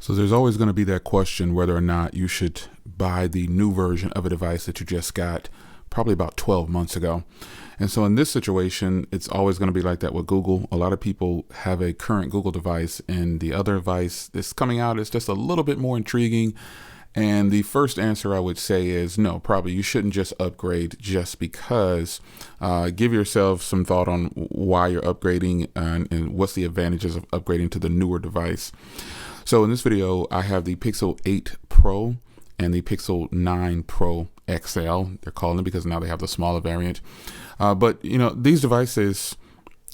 So there's always going to be that question whether or not you should buy the new version of a device that you just got probably about 12 months ago. And so in this situation, it's always going to be like that with Google. A lot of people have a current Google device and the other device that's coming out is just a little bit more intriguing. And the first answer I would say is no, probably you shouldn't just upgrade just because. Give yourself some thought on why you're upgrading and what's the advantages of upgrading to the newer device. So in this video, I have the Pixel 8 Pro and the Pixel 9 Pro XL. They're calling it because now they have the smaller variant. But you know, these devices,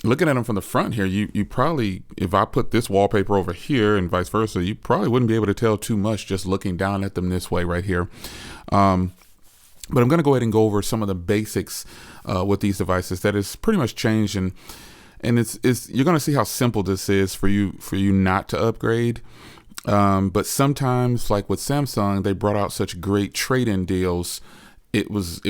looking at them from the front here, you probably, if I put this wallpaper over here and vice versa, you probably wouldn't be able to tell too much just looking down at them this way right here. But I'm going to go ahead and go over some of the basics with these devices that has pretty much changed, and you're going to see how simple this is for you not to upgrade. But sometimes, like with Samsung, they brought out such great trade-in deals. It was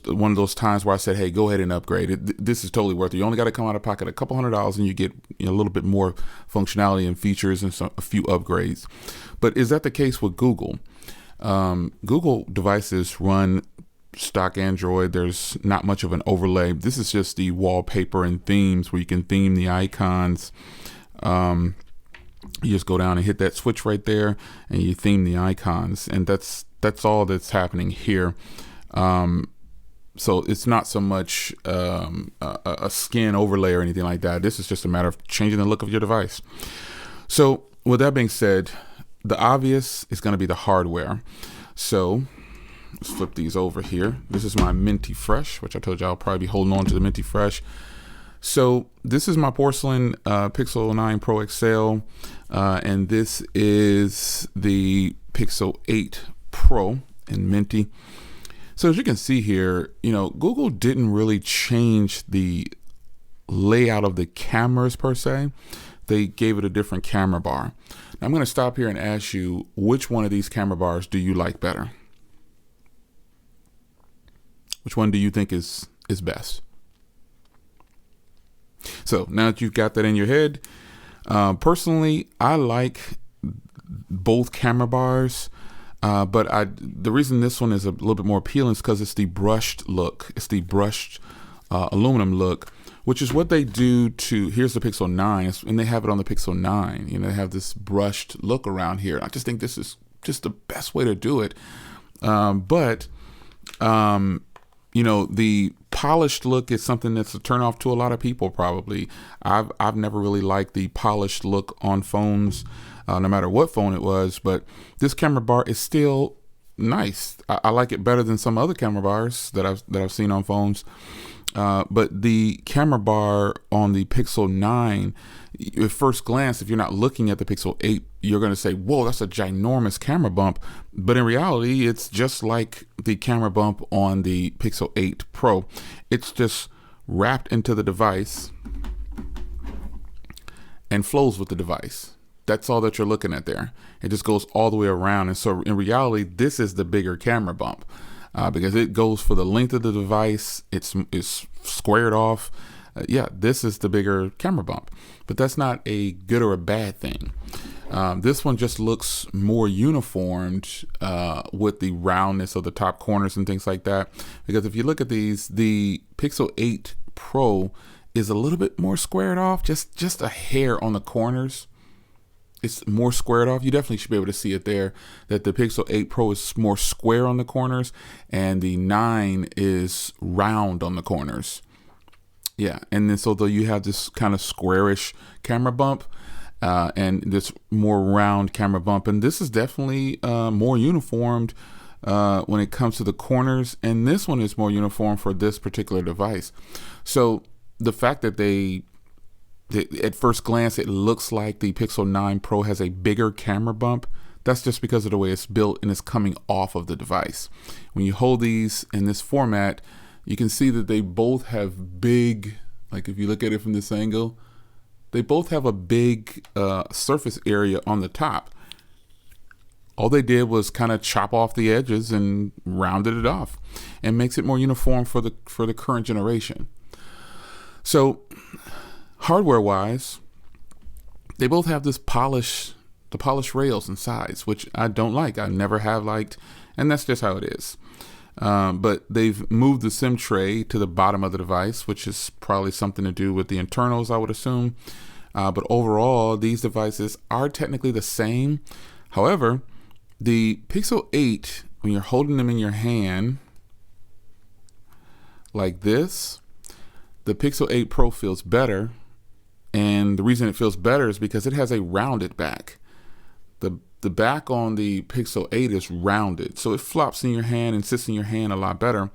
one of those times where I said, hey, go ahead and upgrade it. This is totally worth it. You only got to come out of pocket a couple $100 and you get a little bit more functionality and features and a few upgrades. But is that the case with Google? Google devices run stock Android. There's not much of an overlay. This is just the wallpaper and themes where you can theme the icons. You just go down and hit that switch right there and you theme the icons, and that's all that's happening here. So it's not so much a skin overlay or anything like that. This is just a matter of changing the look of your device. So with that being said, the obvious is going to be the hardware. So let's flip these over here. This is my Minty Fresh, which I told you I'll probably be holding on to the Minty Fresh. So this is my porcelain Pixel 9 Pro XL, and this is the Pixel 8 Pro in Minty. So as you can see here, you know, Google didn't really change the layout of the cameras per se. They gave it a different camera bar. Now I'm going to stop here and ask you, which one of these camera bars do you like better? Which one do you think is best? So now that you've got that in your head, personally, I like both camera bars. But the reason this one is a little bit more appealing is because it's the brushed look. It's the brushed aluminum look, which is what they do to, here's the Pixel 9, and they have it on the Pixel 9. You know, they have this brushed look around here. I just think this is just the best way to do it. You know, the polished look is something that's a turnoff to a lot of people probably. I've never really liked the polished look on phones. No matter what phone it was, but this camera bar is still nice. I like it better than some other camera bars that I've seen on phones. But the camera bar on the Pixel 9, at first glance, if you're not looking at the Pixel 8, you're going to say, whoa, that's a ginormous camera bump. But in reality, it's just like the camera bump on the Pixel 8 Pro. It's just wrapped into the device and flows with the device. That's all that you're looking at there. It just goes all the way around. And so in reality, this is the bigger camera bump because it goes for the length of the device. It's squared off. Yeah, this is the bigger camera bump, but that's not a good or a bad thing. This one just looks more uniformed with the roundness of the top corners and things like that. Because if you look at these, the Pixel 8 Pro is a little bit more squared off, just a hair on the corners. It's more squared off. You definitely should be able to see it there, that the Pixel 8 Pro is more square on the corners and the 9 is round on the corners. Yeah, and then so though you have this kind of squarish camera bump and this more round camera bump, and this is definitely more uniformed when it comes to the corners, and this one is more uniform for this particular device. So the fact that at first glance, it looks like the Pixel 9 Pro has a bigger camera bump. That's just because of the way it's built and it's coming off of the device. When you hold these in this format, you can see that they both have big, like if you look at it from this angle, they both have a big surface area on the top. All they did was kind of chop off the edges and rounded it off and makes it more uniform for the current generation. So hardware wise, they both have this polished the polished rails and sides, which I don't like. I never have liked, and that's just how it is. But they've moved the SIM tray to the bottom of the device, which is probably something to do with the internals, I would assume. But overall, these devices are technically the same. However, the Pixel 8, when you're holding them in your hand like this, the Pixel 8 Pro feels better. And the reason it feels better is because it has a rounded back. The back on the Pixel 8 is rounded, so it flops in your hand and sits in your hand a lot better.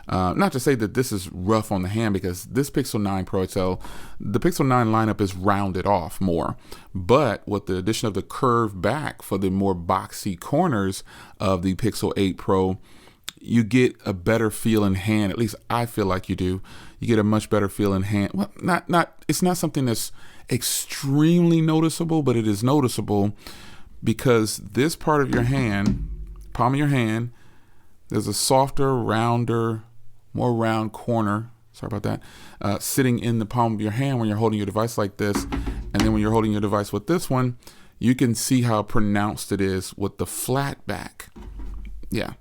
Not to say that this is rough on the hand, because this Pixel 9 Pro XL, the Pixel 9 lineup is rounded off more. But with the addition of the curved back for the more boxy corners of the Pixel 8 Pro, you get a better feel in hand. At least I feel like you do. You get a much better feel in hand. Well, it's not something that's extremely noticeable, but it is noticeable because this part of your hand, palm of your hand, there's a softer, rounder, more round corner, sorry about that, sitting in the palm of your hand when you're holding your device like this. And then when you're holding your device with this one, you can see how pronounced it is with the flat back. Yeah.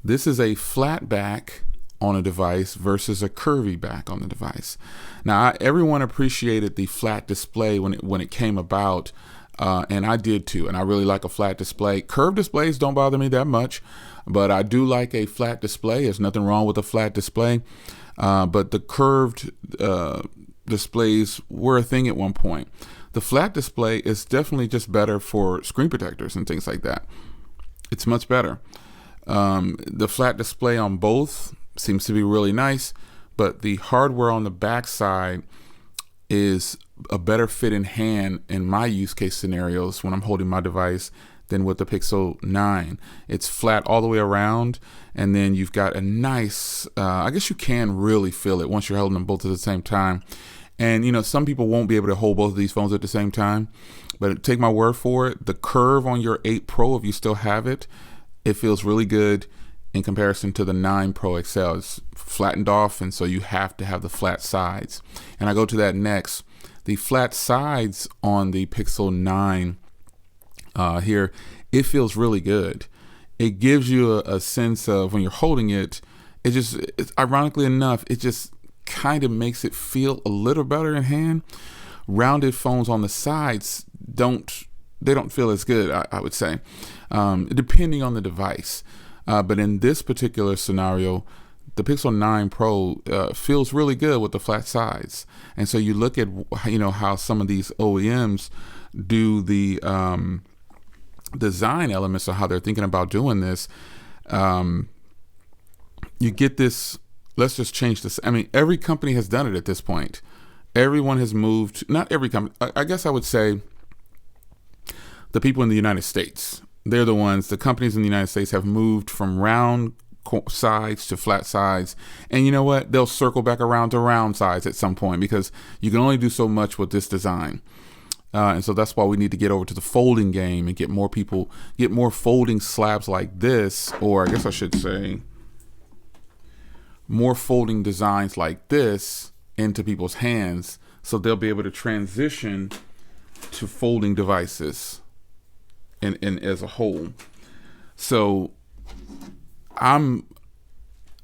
This is a flat back on a device versus a curvy back on the device. Now, everyone appreciated the flat display when it came about, and I did too. And I really like a flat display. Curved displays don't bother me that much, but I do like a flat display. There's nothing wrong with a flat display, but the curved displays were a thing at one point. The flat display is definitely just better for screen protectors and things like that. It's much better. The flat display on both seems to be really nice, but the hardware on the back side is a better fit in hand in my use case scenarios when I'm holding my device than with the Pixel 9. It's flat all the way around, and then you've got a nice, I guess you can really feel it once you're holding them both at the same time. And, you know, some people won't be able to hold both of these phones at the same time, but take my word for it, the curve on your 8 Pro, if you still have it, it feels really good in comparison to the 9 Pro XL. It's flattened off, and so you have to have the flat sides. And I go to that next. The flat sides on the Pixel 9 here, it feels really good. It gives you a sense of when you're holding it, it's ironically enough, it just kind of makes it feel a little better in hand. Rounded phones on the sides don't feel as good, I would say, depending on the device. But in this particular scenario, the Pixel 9 Pro feels really good with the flat sides. And so you look at, you know, how some of these OEMs do the design elements of how they're thinking about doing this. You get this, let's just change this. I mean, every company has done it at this point. Everyone has moved, not every company, I guess I would say the people in the United States. They're the ones, the companies in the United States have moved from round sides to flat sides. And you know what? They'll circle back around to round sides at some point, because you can only do so much with this design. And so that's why we need to get over to the folding game and get more people, get more folding slabs like this, or I guess I should say more folding designs like this into people's hands, so they'll be able to transition to folding devices and as a whole. So I'm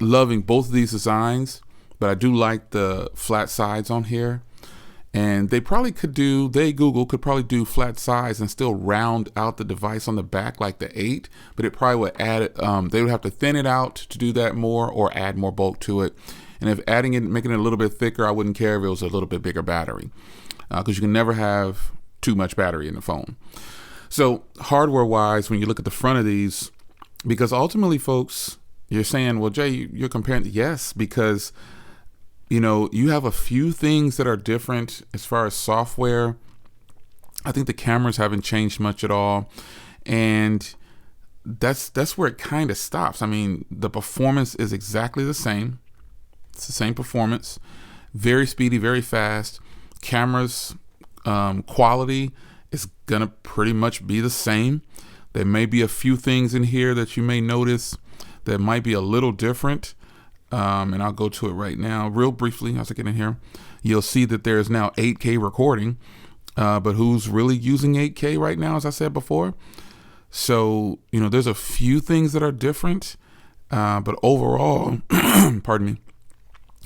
loving both of these designs, but I do like the flat sides on here. And they probably could do, Google could probably do flat sides and still round out the device on the back like the 8, but it probably would add it, they would have to thin it out to do that more, or add more bulk to it. And if adding it, making it a little bit thicker, I wouldn't care if it was a little bit bigger battery, because you can never have too much battery in the phone. So hardware wise, when you look at the front of these, because ultimately folks, you're saying, well, Jay, you're comparing, yes, because you know, you have a few things that are different as far as software. I think the cameras haven't changed much at all. And that's where it kind of stops. I mean, the performance is exactly the same. It's the same performance, very speedy, very fast. Cameras quality is gonna pretty much be the same. There may be a few things in here that you may notice that might be a little different. And I'll go to it right now real briefly as I get in here. You'll see that there is now 8K recording. but who's really using 8K right now, as I said before. So, there's a few things that are different, but overall, pardon me,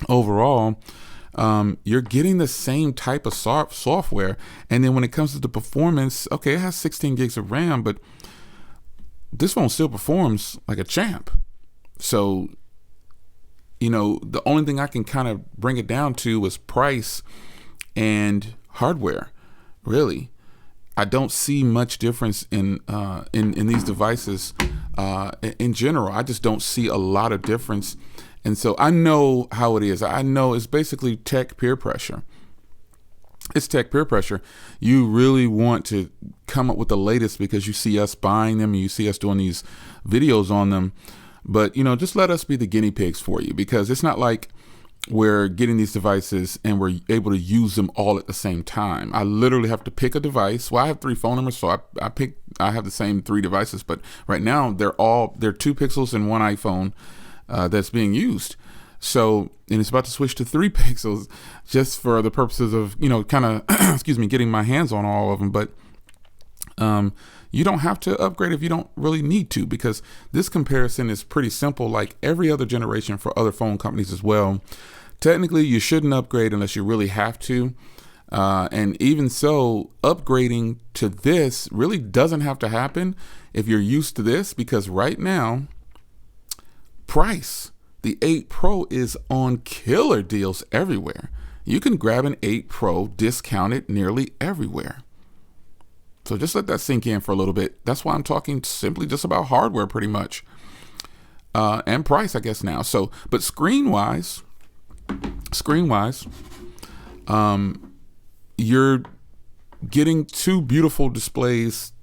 overall, you're getting the same type of software. And then when it comes to the performance, okay, it has 16 gigs of RAM, but this phone still performs like a champ. So, the only thing I can kind of bring it down to is price and hardware. Really, I don't see much difference in these devices in general. I just don't see a lot of difference. And so I know how it is. I know it's basically tech peer pressure. It's tech peer pressure. You really want to come up with the latest because you see us buying them and you see us doing these videos on them. But, just let us be the guinea pigs for you, because it's not like we're getting these devices and we're able to use them all at the same time. I literally have to pick a device. Well, I have 3 phone numbers, so I have the same 3 devices, but right now they're 2 Pixels and 1 iPhone that's being used. So, and it's about to switch to 3 Pixels just for the purposes of, kind of, getting my hands on all of them. But you don't have to upgrade if you don't really need to, because this comparison is pretty simple, like every other generation for other phone companies as well. Technically, you shouldn't upgrade unless you really have to. And even so, upgrading to this really doesn't have to happen if you're used to this, because right now, price, the 8 Pro is on killer deals everywhere. You can grab an 8 Pro discounted nearly everywhere. So just let that sink in for a little bit. That's why I'm talking simply just about hardware pretty much. And price, I guess, now. So, but screen-wise, you're getting 2 beautiful displays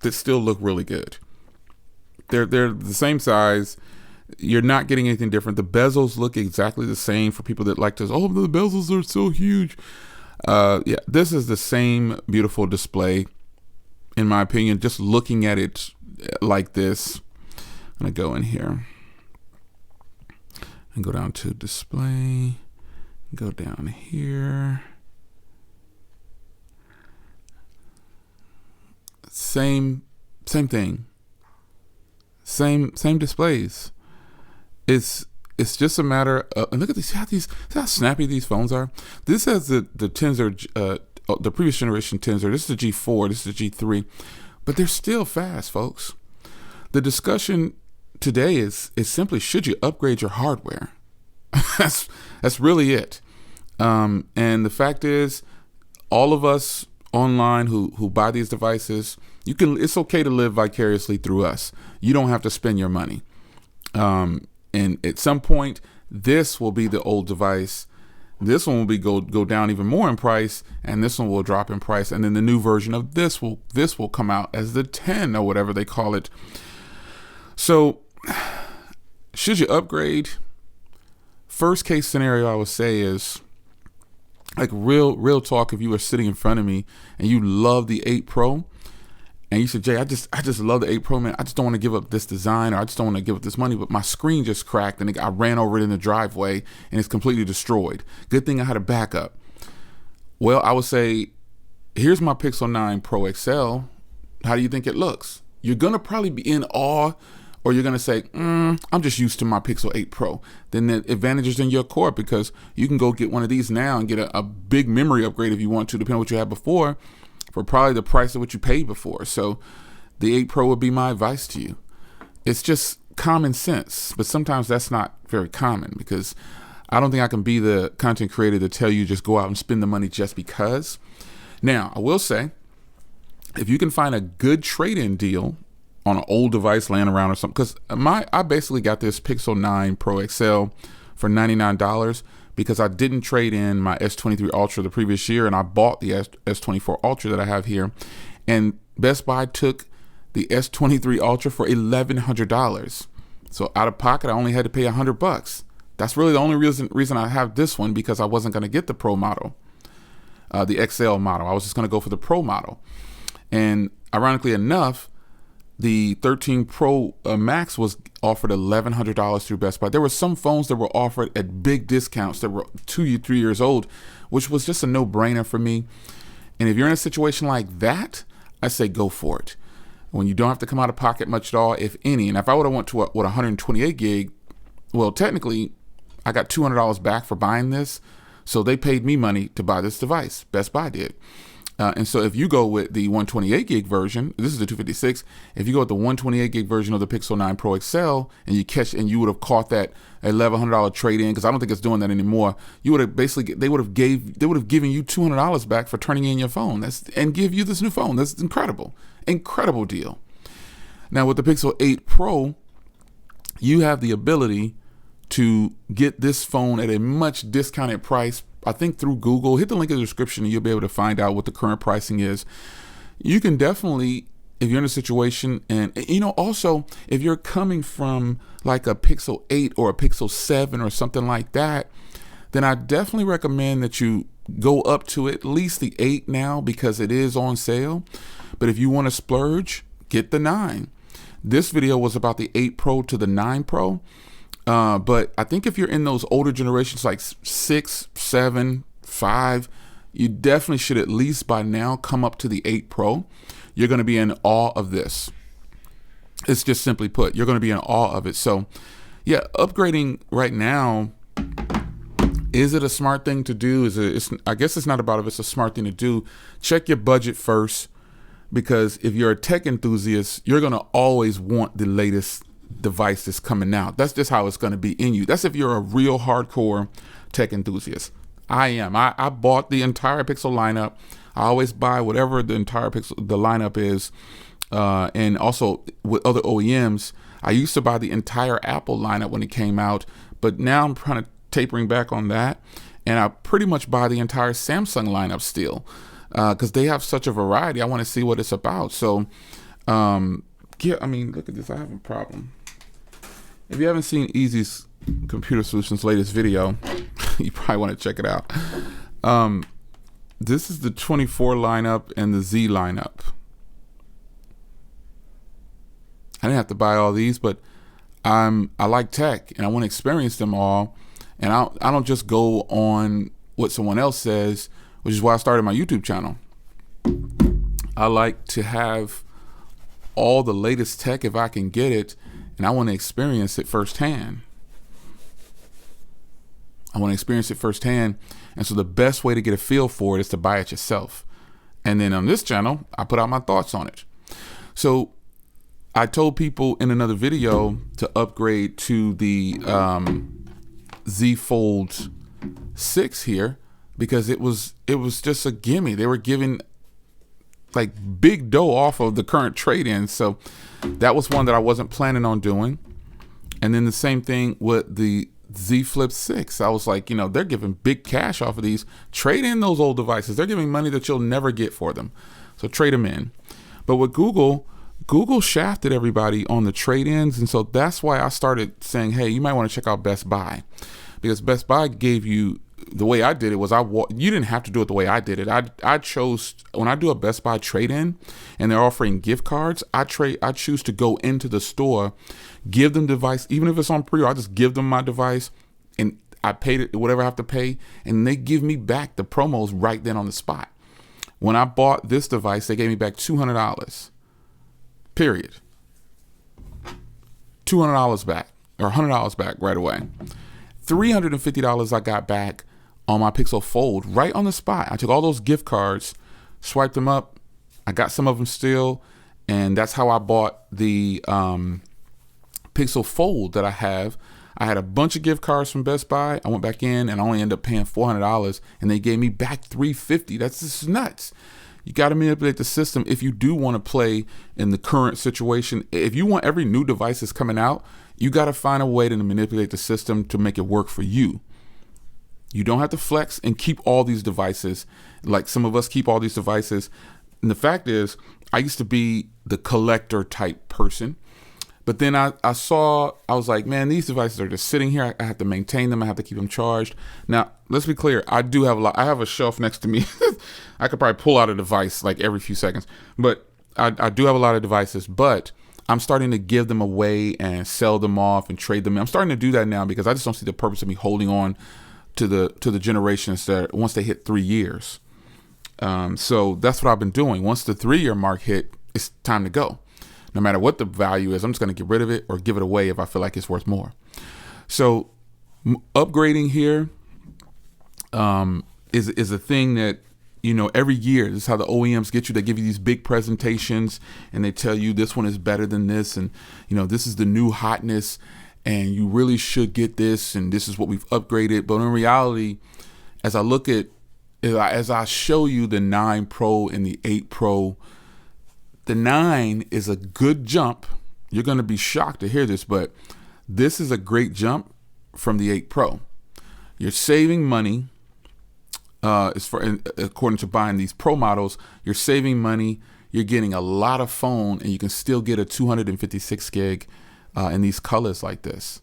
that still look really good. They're the same size. You're not getting anything different. The bezels look exactly the same for people that like to, the bezels are so huge. Yeah, this is the same beautiful display, in my opinion. Just looking at it like this, I'm gonna go in here and go down to display, go down here. Same thing. Same displays. It's just a matter of, and look at these, see how snappy these phones are. This has the Tensor, the previous generation Tensor. This is the G4, this is the G3, but they're still fast, folks. The discussion today is simply, should you upgrade your hardware? That's really it. And the fact is, all of us online who buy these devices, it's okay to live vicariously through us. You don't have to spend your money. And at some point, this will be the old device. This one will be go down even more in price, and this one will drop in price. And then the new version of this will come out as the 10 or whatever they call it. So, should you upgrade? First case scenario I would say is, like real talk, if you were sitting in front of me and you love the 8 Pro, and you said, Jay, I just love the 8 Pro, man. I just don't want to give up this design, or I just don't want to give up this money, but my screen just cracked and I ran over it in the driveway and it's completely destroyed. Good thing I had a backup. Well, I would say, here's my Pixel 9 Pro XL. How do you think it looks? You're going to probably be in awe, or you're going to say, I'm just used to my Pixel 8 Pro. Then the advantage is in your court, because you can go get one of these now and get a big memory upgrade if you want to, depending on what you had before, for probably the price of what you paid before. So the 8 Pro would be my advice to you. It's just common sense, but sometimes that's not very common, because I don't think I can be the content creator to tell you just go out and spend the money just because. Now, I will say, if you can find a good trade-in deal on an old device laying around or something, because I basically got this Pixel 9 Pro XL for $99 because I didn't trade in my S23 Ultra the previous year, and I bought the S24 Ultra that I have here, and Best Buy took the S23 Ultra for $1,100. So out of pocket, I only had to pay $100. That's really the only reason I have this one, because I wasn't going to get the Pro model, the XL model. I was just going to go for the Pro model. And ironically enough, the 13 Pro Max was offered $1,100 through Best Buy. There were some phones that were offered at big discounts that were 2 or 3 years old, which was just a no-brainer for me. And if you're in a situation like that, I say go for it. When you don't have to come out of pocket much at all, if any. And if I would have went to 128 gig, well, technically, I got $200 back for buying this. So they paid me money to buy this device. Best Buy did. And so if you go with the 128 gig version, this is the 256. If you go with the 128 gig version of the Pixel 9 Pro XL, and you would have caught that $1,100 trade in, because I don't think it's doing that anymore. You would have they would have given you $200 back for turning in your phone. And give you this new phone. That's incredible deal. Now with the Pixel 8 Pro, you have the ability to get this phone at a much discounted price. I think through Google. Hit the link in the description and you'll be able to find out what the current pricing is. You can definitely, if you're in a situation, and also if you're coming from like a Pixel 8 or a Pixel 7 or something like that, then I definitely recommend that you go up to at least the 8 now, because it is on sale. But if you want to splurge, get the 9. This video was about the 8 Pro to the 9 Pro. But I think if you're in those older generations, like 6, 7, 5, you definitely should at least by now come up to the 8 Pro. You're going to be in awe of this. It's just simply put, you're going to be in awe of it. So yeah, upgrading right now, is it a smart thing to do? I guess it's not about if it's a smart thing to do. Check your budget first, because if you're a tech enthusiast, you're going to always want the latest device that's coming out. That's just how it's going to be in you. That's if you're a real hardcore tech enthusiast. I am. I bought the entire Pixel lineup. I always buy whatever the lineup is. And also with other OEMs, I used to buy the entire Apple lineup when it came out, but now I'm kind of tapering back on that. And I pretty much buy the entire Samsung lineup still, because they have such a variety. I want to see what it's about. So, yeah, I mean, look at this. I have a problem. If you haven't seen Easy's Computer Solutions' latest video, you probably want to check it out. This is the 24 lineup and the Z lineup. I didn't have to buy all these, but I like tech and I want to experience them all. And I don't just go on what someone else says, which is why I started my YouTube channel. I like to have all the latest tech if I can get it, and I want to experience it firsthand. And so the best way to get a feel for it is to buy it yourself. And then on this channel, I put out my thoughts on it. So I told people in another video to upgrade to the Z Fold 6 here, because it was just a gimme. They were giving like big dough off of the current trade-in. So that was one that I wasn't planning on doing. And then the same thing with the Z Flip 6. I was like, they're giving big cash off of these. Trade in those old devices. They're giving money that you'll never get for them. So trade them in. But with Google shafted everybody on the trade-ins. And so that's why I started saying, hey, you might want to check out Best Buy, because Best Buy gave you, the way I did it was you didn't have to do it the way I did it. I chose, when I do a Best Buy trade-in and they're offering gift cards, I choose to go into the store, give them device, even if it's on pre-order, I just give them my device and I paid it, whatever I have to pay, and they give me back the promos right then on the spot. When I bought this device, they gave me back $200, period. $200 back, or $100 back right away. $350 I got back on my Pixel Fold right on the spot. I took all those gift cards, swiped them up. I got some of them still, and that's how I bought the Pixel Fold that I have. I had a bunch of gift cards from Best Buy. I went back in and I only ended up paying $400, and they gave me back $350. That's just nuts. You got to manipulate the system if you do want to play in the current situation. If you want every new device that's coming out, you got to find a way to manipulate the system to make it work for you. You don't have to flex and keep all these devices like some of us keep all these devices. And the fact is, I used to be the collector type person. But then I was like, man, these devices are just sitting here. I have to maintain them. I have to keep them charged. Now, let's be clear. I do have a lot. I have a shelf next to me. I could probably pull out a device like every few seconds. But I do have a lot of devices. But I'm starting to give them away and sell them off and trade them. I'm starting to do that now because I just don't see the purpose of me holding on to the generations that once they hit 3 years. So that's what I've been doing. Once the 3-year mark hit, it's time to go. No matter what the value is, I'm just going to get rid of it or give it away if I feel like it's worth more. So upgrading here is a thing that, you know, every year, this is how the OEMs get you. They give you these big presentations and they tell you this one is better than this. And, you know, this is the new hotness and you really should get this. And this is what we've upgraded. But in reality, as I show you the 9 Pro and the 8 Pro, the 9 is a good jump. You're going to be shocked to hear this, but this is a great jump from the 8 Pro. You're saving money. According to buying these Pro models, you're saving money. You're getting a lot of phone, and you can still get a 256 gig in these colors like this.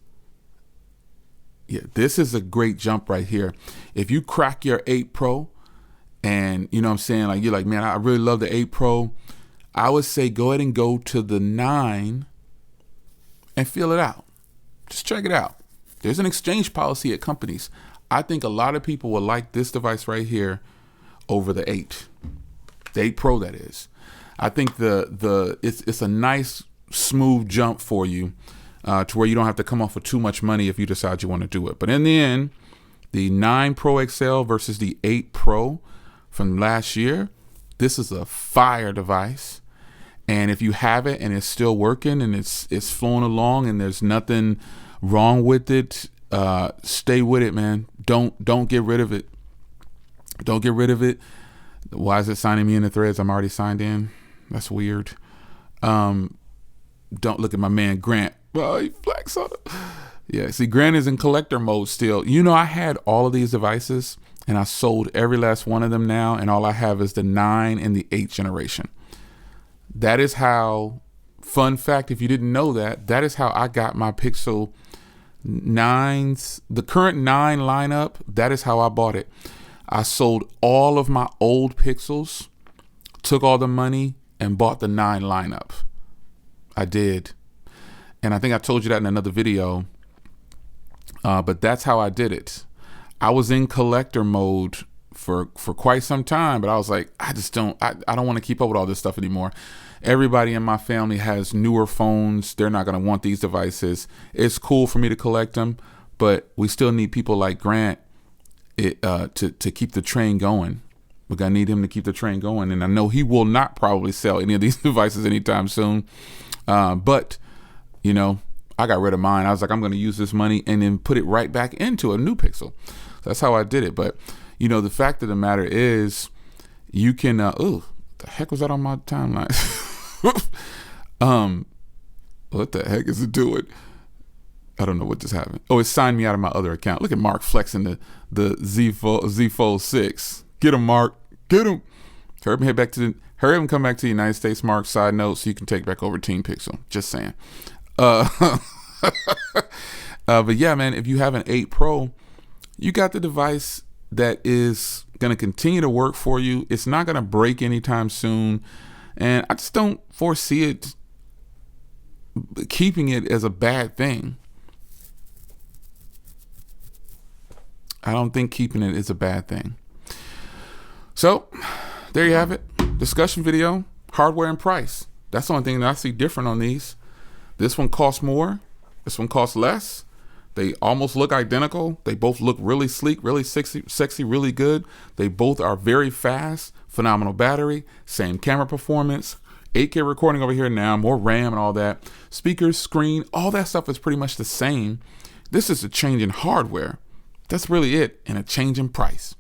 Yeah, this is a great jump right here. If you crack your 8 Pro, and you know what I'm saying, like you're like, man, I really love the 8 Pro, I would say go ahead and go to the 9 and feel it out. Just check it out. There's an exchange policy at companies. I think a lot of people will like this device right here over the 8 Pro, that is. I think it's a nice smooth jump for you to where you don't have to come off with too much money if you decide you want to do it. But in the end, the 9 Pro XL versus the 8 Pro from last year, this is a fire device. And if you have it and it's still working and it's flowing along and there's nothing wrong with it, stay with it, man. Don't get rid of it. Don't get rid of it. Why is it signing me in the threads? I'm already signed in. That's weird. Don't look at my man Grant. Well, he flex on it. Yeah, see, Grant is in collector mode still. You know, I had all of these devices and I sold every last one of them now, and all I have is the 9 and the 8 generation. That is how, fun fact, if you didn't know that is how I got my Pixel 9s, the current 9 lineup. That is how I bought it. I sold all of my old Pixels, took all the money, and bought the 9 lineup. I did. And I think I told you that in another video. But that's how I did it. I was in collector mode for quite some time, but I was like, I don't want to keep up with all this stuff anymore. Everybody in my family has newer phones. They're not going to want these devices. It's cool for me to collect them, but we still need people like Grant to keep the train going. We're going to need him to keep the train going. And I know he will not probably sell any of these devices anytime soon. But, you know, I got rid of mine. I was like, I'm going to use this money and then put it right back into a new Pixel. That's how I did it. But, you know, the fact of the matter is you can, the heck was that on my timeline? What the heck is it doing? I don't know what just happened. Oh, it signed me out of my other account. Look at Mark flexing the Z Fold 6. Get him, Mark. Get him. Hurry up and come back to the United States, Mark. Side note, so you can take back over Team Pixel. Just saying. But yeah, man, if you have an 8 Pro, you got the device that is going to continue to work for you. It's not going to break anytime soon. And I just don't foresee it keeping it as a bad thing. I don't think keeping it is a bad thing. So there you have it. Discussion video, hardware and price. That's the only thing that I see different on these. This one costs more. This one costs less. They almost look identical. They both look really sleek, really sexy, really good. They both are very fast, phenomenal battery, same camera performance, 8K recording over here now, more RAM and all that. Speakers, screen, all that stuff is pretty much the same. This is a change in hardware. That's really it, and a change in price.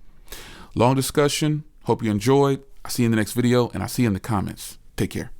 Long discussion. Hope you enjoyed. I'll see you in the next video, and I'll see you in the comments. Take care.